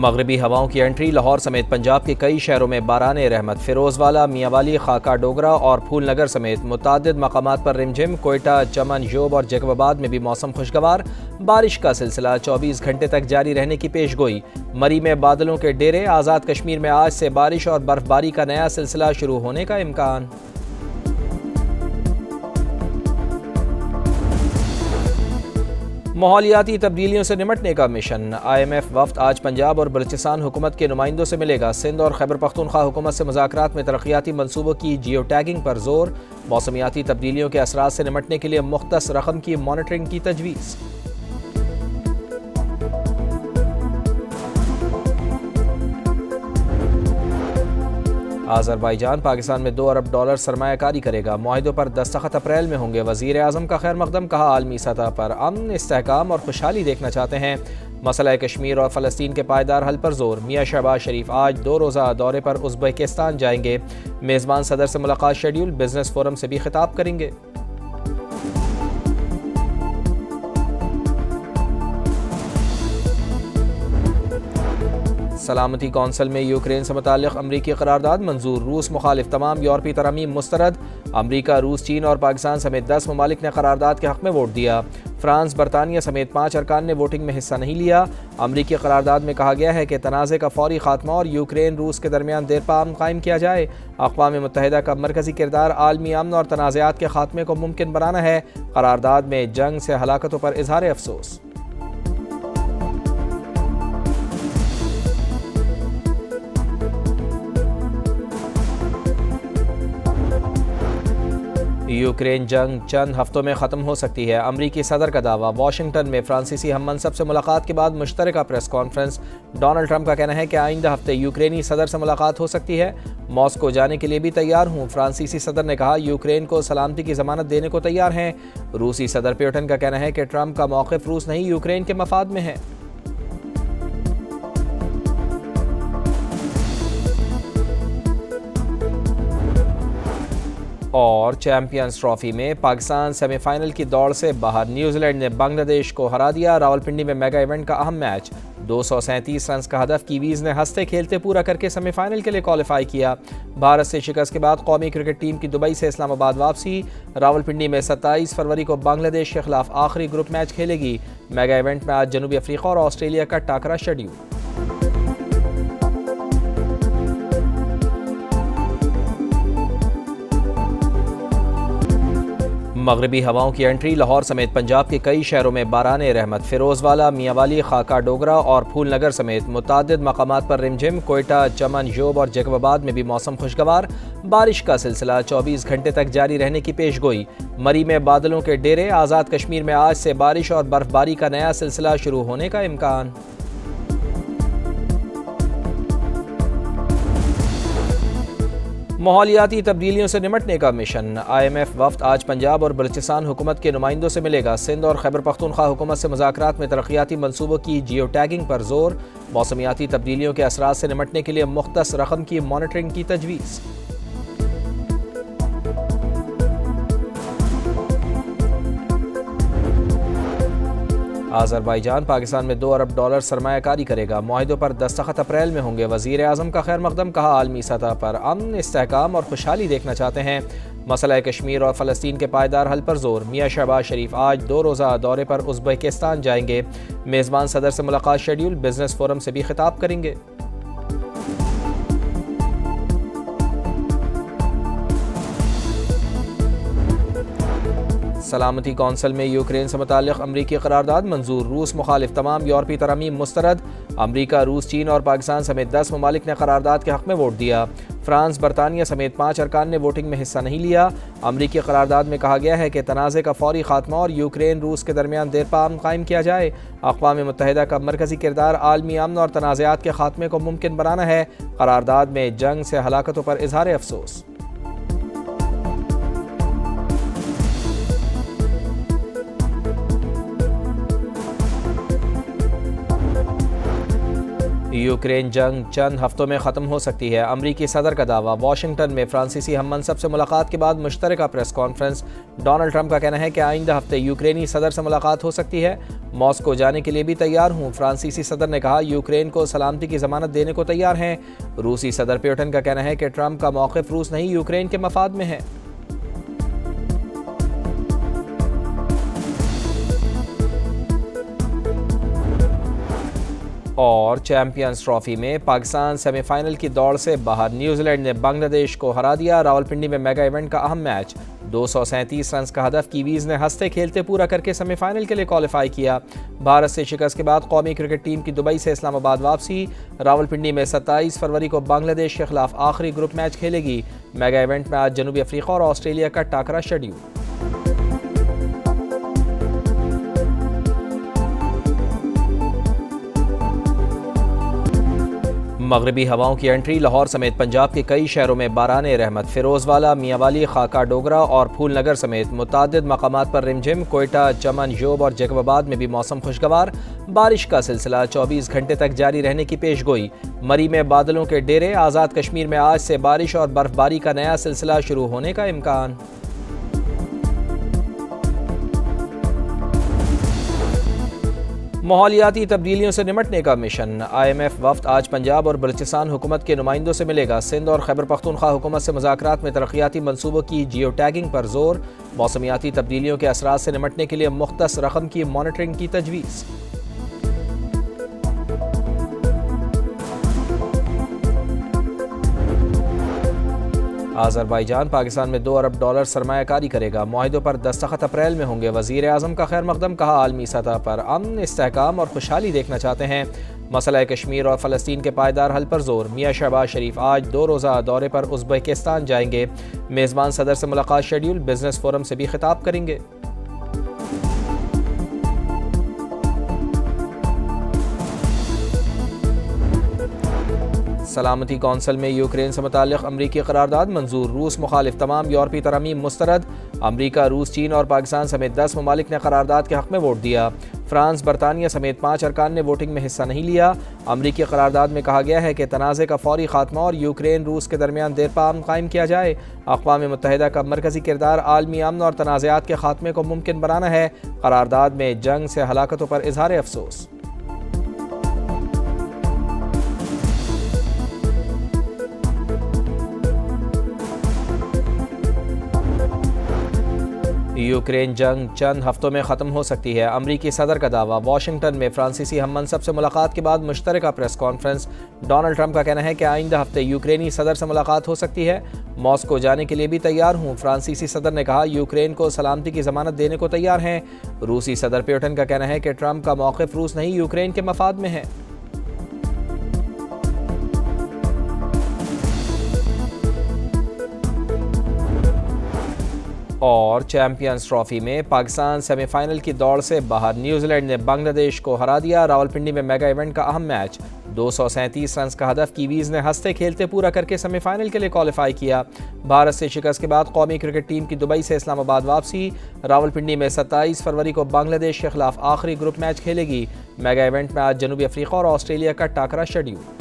مغربی ہواؤں کی انٹری، لاہور سمیت پنجاب کے کئی شہروں میں باران رحمت، فیروز والا، میاں والی، خاکہ ڈوگرہ اور پھول نگر سمیت متعدد مقامات پر رمجھم، کوئٹہ، چمن، یوب اور جیکب آباد میں بھی موسم خوشگوار، بارش کا سلسلہ 24 گھنٹے تک جاری رہنے کی پیش گوئی، مری میں بادلوں کے ڈیرے، آزاد کشمیر میں آج سے بارش اور برف باری کا نیا سلسلہ شروع ہونے کا امکان۔ ماحولیاتی تبدیلیوں سے نمٹنے کا مشن، آئی ایم ایف وفد آج پنجاب اور بلوچستان حکومت کے نمائندوں سے ملے گا۔ سندھ اور خیبر پختونخوا حکومت سے مذاکرات میں ترقیاتی منصوبوں کی جیو ٹیگنگ پر زور، موسمیاتی تبدیلیوں کے اثرات سے نمٹنے کے لیے مختص رقم کی مانیٹرنگ کی تجویز۔ آذربائیجان پاکستان میں $2 ارب سرمایہ کاری کرے گا، معاہدوں پر دستخط اپریل میں ہوں گے۔ وزیر اعظم کا خیر مقدم، کہا عالمی سطح پر امن، استحکام اور خوشحالی دیکھنا چاہتے ہیں، مسئلہ کشمیر اور فلسطین کے پائیدار حل پر زور۔ میاں شہباز شریف آج 2 روزہ دورے پر ازبکستان جائیں گے، میزبان صدر سے ملاقات شیڈیول، بزنس فورم سے بھی خطاب کریں گے۔ سلامتی کونسل میں یوکرین سے متعلق امریکی قرارداد منظور، روس مخالف، تمام یورپی ترامیم مسترد۔ امریکہ، روس، چین اور پاکستان سمیت 10 ممالک نے قرارداد کے حق میں ووٹ دیا۔ فرانس، برطانیہ سمیت 5 ارکان نے ووٹنگ میں حصہ نہیں لیا۔ امریکی قرارداد میں کہا گیا ہے کہ تنازع کا فوری خاتمہ اور یوکرین روس کے درمیان دیرپا امن قائم کیا جائے۔ اقوام متحدہ کا مرکزی کردار عالمی امن اور تنازعات کے خاتمے کو ممکن بنانا ہے۔ قرارداد میں جنگ سے ہلاکتوں پر اظہار افسوس۔ یوکرین جنگ چند ہفتوں میں ختم ہو سکتی ہے، امریکی صدر کا دعویٰ۔ واشنگٹن میں فرانسیسی ہم منصب سے ملاقات کے بعد مشترکہ پریس کانفرنس، ڈونلڈ ٹرمپ کا کہنا ہے کہ آئندہ ہفتے یوکرینی صدر سے ملاقات ہو سکتی ہے۔ ماسکو جانے کے لیے بھی تیار ہوں، فرانسیسی صدر نے کہا، یوکرین کو سلامتی کی ضمانت دینے کو تیار ہیں۔ روسی صدر پیوٹن کا کہنا ہے کہ ٹرمپ کا موقف روس نہیں، یوکرین کے مفاد میں ہے۔ اور چیمپئنز ٹرافی میں پاکستان سیمی فائنل کی دوڑ سے باہر، نیوزی لینڈ نے بنگلہ دیش کو ہرا دیا۔ راولپنڈی میں میگا ایونٹ کا اہم میچ، 237 رنز کا ہدف کیویز نے ہنستے کھیلتے پورا کر کے سیمی فائنل کے لیے کوالیفائی کیا۔ بھارت سے شکست کے بعد قومی کرکٹ ٹیم کی دبئی سے اسلام آباد واپسی، راولپنڈی میں 27 فروری کو بنگلہ دیش کے خلاف آخری گروپ میچ کھیلے گی۔ میگا ایونٹ میں آج جنوبی افریقہ اور آسٹریلیا کا ٹاکرا شیڈیول۔ مغربی ہواؤں کی انٹری، لاہور سمیت پنجاب کے کئی شہروں میں باران رحمت، فیروز والا، میاں والی، خاکہ ڈوگرہ اور پھول نگر سمیت متعدد مقامات پر رمجھم، کوئٹہ، چمن، یوب اور جیکب آباد میں بھی موسم خوشگوار، بارش کا سلسلہ 24 گھنٹے تک جاری رہنے کی پیش گوئی، مری میں بادلوں کے ڈیرے، آزاد کشمیر میں آج سے بارش اور برف باری کا نیا سلسلہ شروع ہونے کا امکان۔ ماحولیاتی تبدیلیوں سے نمٹنے کا مشن، آئی ایم ایف وفد آج پنجاب اور بلوچستان حکومت کے نمائندوں سے ملے گا۔ سندھ اور خیبر پختونخوا حکومت سے مذاکرات میں ترقیاتی منصوبوں کی جیو ٹیگنگ پر زور، موسمیاتی تبدیلیوں کے اثرات سے نمٹنے کے لیے مختص رقم کی مانیٹرنگ کی تجویز۔ آذربائیجان پاکستان میں $2 ارب سرمایہ کاری کرے گا، معاہدوں پر دستخط اپریل میں ہوں گے۔ وزیر اعظم کا خیر مقدم، کہا عالمی سطح پر امن، استحکام اور خوشحالی دیکھنا چاہتے ہیں، مسئلہ کشمیر اور فلسطین کے پائیدار حل پر زور۔ میاں شہباز شریف آج 2 روزہ دورے پر ازبکستان جائیں گے، میزبان صدر سے ملاقات شیڈیول، بزنس فورم سے بھی خطاب کریں گے۔ سلامتی کونسل میں یوکرین سے متعلق امریکی قرارداد منظور، روس مخالف، تمام یورپی ترامیم مسترد۔ امریکہ، روس، چین اور پاکستان سمیت 10 ممالک نے قرارداد کے حق میں ووٹ دیا۔ فرانس، برطانیہ سمیت 5 ارکان نے ووٹنگ میں حصہ نہیں لیا۔ امریکی قرارداد میں کہا گیا ہے کہ تنازع کا فوری خاتمہ اور یوکرین روس کے درمیان دیرپا امن قائم کیا جائے۔ اقوام متحدہ کا مرکزی کردار عالمی امن اور تنازعات کے خاتمے کو ممکن بنانا ہے۔ قرارداد میں جنگ سے ہلاکتوں پر اظہار افسوس۔ یوکرین جنگ چند ہفتوں میں ختم ہو سکتی ہے، امریکی صدر کا دعویٰ۔ واشنگٹن میں فرانسیسی ہم منصب سے ملاقات کے بعد مشترکہ پریس کانفرنس۔ ڈونلڈ ٹرمپ کا کہنا ہے کہ آئندہ ہفتے یوکرینی صدر سے ملاقات ہو سکتی ہے۔ ماسکو جانے کے لیے بھی تیار ہوں، فرانسیسی صدر نے کہا۔ یوکرین کو سلامتی کی ضمانت دینے کو تیار ہیں۔ روسی صدر پیوٹن کا کہنا ہے کہ ٹرمپ کا موقف روس نہیں، یوکرین کے مفاد میں ہے۔ اور چیمپئنز ٹرافی میں پاکستان سیمی فائنل کی دوڑ سے باہر، نیوزی لینڈ نے بنگلہ دیش کو ہرا دیا۔ راولپنڈی میں میگا ایونٹ کا اہم میچ، 237 رنز کا ہدف کیویز نے ہنستے کھیلتے پورا کر کے سیمی فائنل کے لیے کوالیفائی کیا۔ بھارت سے شکست کے بعد قومی کرکٹ ٹیم کی دبئی سے اسلام آباد واپسی۔ راولپنڈی میں 27 فروری کو بنگلہ دیش کے خلاف آخری گروپ میچ کھیلے گی۔ میگا ایونٹ میں آج جنوبی افریقہ اور آسٹریلیا کا ٹاکرا شیڈیول۔ مغربی ہواؤں کی انٹری، لاہور سمیت پنجاب کے کئی شہروں میں باران رحمت۔ فیروز والا، میاں والی، خاکہ ڈوگرہ اور پھول نگر سمیت متعدد مقامات پر رمجھم۔ کوئٹہ، چمن، یوب اور جیکب آباد میں بھی موسم خوشگوار۔ بارش کا سلسلہ 24 گھنٹے تک جاری رہنے کی پیش گوئی۔ مری میں بادلوں کے ڈیرے، آزاد کشمیر میں آج سے بارش اور برف باری کا نیا سلسلہ شروع ہونے کا امکان۔ ماحولیاتی تبدیلیوں سے نمٹنے کا مشن، IMF وفد آج پنجاب اور بلوچستان حکومت کے نمائندوں سے ملے گا۔ سندھ اور خیبر پختونخوا حکومت سے مذاکرات میں ترقیاتی منصوبوں کی جیو ٹیگنگ پر زور۔ موسمیاتی تبدیلیوں کے اثرات سے نمٹنے کے لیے مختص رقم کی مانیٹرنگ کی تجویز۔ آذربائیجان پاکستان میں $2 ارب سرمایہ کاری کرے گا۔ معاہدوں پر دستخط اپریل میں ہوں گے۔ وزیر اعظم کا خیر مقدم، کہا عالمی سطح پر امن، استحکام اور خوشحالی دیکھنا چاہتے ہیں۔ مسئلہ کشمیر اور فلسطین کے پائیدار حل پر زور۔ میاں شہباز شریف آج 2 روزہ دورے پر ازبکستان جائیں گے۔ میزبان صدر سے ملاقات شیڈیول، بزنس فورم سے بھی خطاب کریں گے۔ سلامتی کونسل میں یوکرین سے متعلق امریکی قرارداد منظور، روس مخالف، تمام یورپی ترامیم مسترد۔ امریکہ، روس، چین اور پاکستان سمیت 10 ممالک نے قرارداد کے حق میں ووٹ دیا۔ فرانس، برطانیہ سمیت 5 ارکان نے ووٹنگ میں حصہ نہیں لیا۔ امریکی قرارداد میں کہا گیا ہے کہ تنازع کا فوری خاتمہ اور یوکرین روس کے درمیان دیرپا امن قائم کیا جائے۔ اقوام متحدہ کا مرکزی کردار عالمی امن اور تنازعات کے خاتمے کو ممکن بنانا ہے۔ قرارداد میں جنگ سے ہلاکتوں پر اظہار افسوس۔ یوکرین جنگ چند ہفتوں میں ختم ہو سکتی ہے، امریکی صدر کا دعویٰ۔ واشنگٹن میں فرانسیسی ہم منصب سے ملاقات کے بعد مشترکہ پریس کانفرنس۔ ڈونلڈ ٹرمپ کا کہنا ہے کہ آئندہ ہفتے یوکرینی صدر سے ملاقات ہو سکتی ہے۔ ماسکو جانے کے لیے بھی تیار ہوں، فرانسیسی صدر نے کہا۔ یوکرین کو سلامتی کی ضمانت دینے کو تیار ہیں۔ روسی صدر پیوٹن کا کہنا ہے کہ ٹرمپ کا موقف روس نہیں، یوکرین کے مفاد میں ہے۔ اور چیمپئنز ٹرافی میں پاکستان سیمی فائنل کی دوڑ سے باہر، نیوزی لینڈ نے بنگلہ دیش کو ہرا دیا۔ راولپنڈی میں میگا ایونٹ کا اہم میچ، 237 رنز کا ہدف کیویز نے ہنستے کھیلتے پورا کر کے سیمی فائنل کے لیے کوالیفائی کیا۔ بھارت سے شکست کے بعد قومی کرکٹ ٹیم کی دبئی سے اسلام آباد واپسی۔ راولپنڈی میں 27 فروری کو بنگلہ دیش کے خلاف آخری گروپ میچ کھیلے گی۔ میگا ایونٹ میں آج جنوبی افریقہ اور آسٹریلیا کا ٹاکرا شیڈیول۔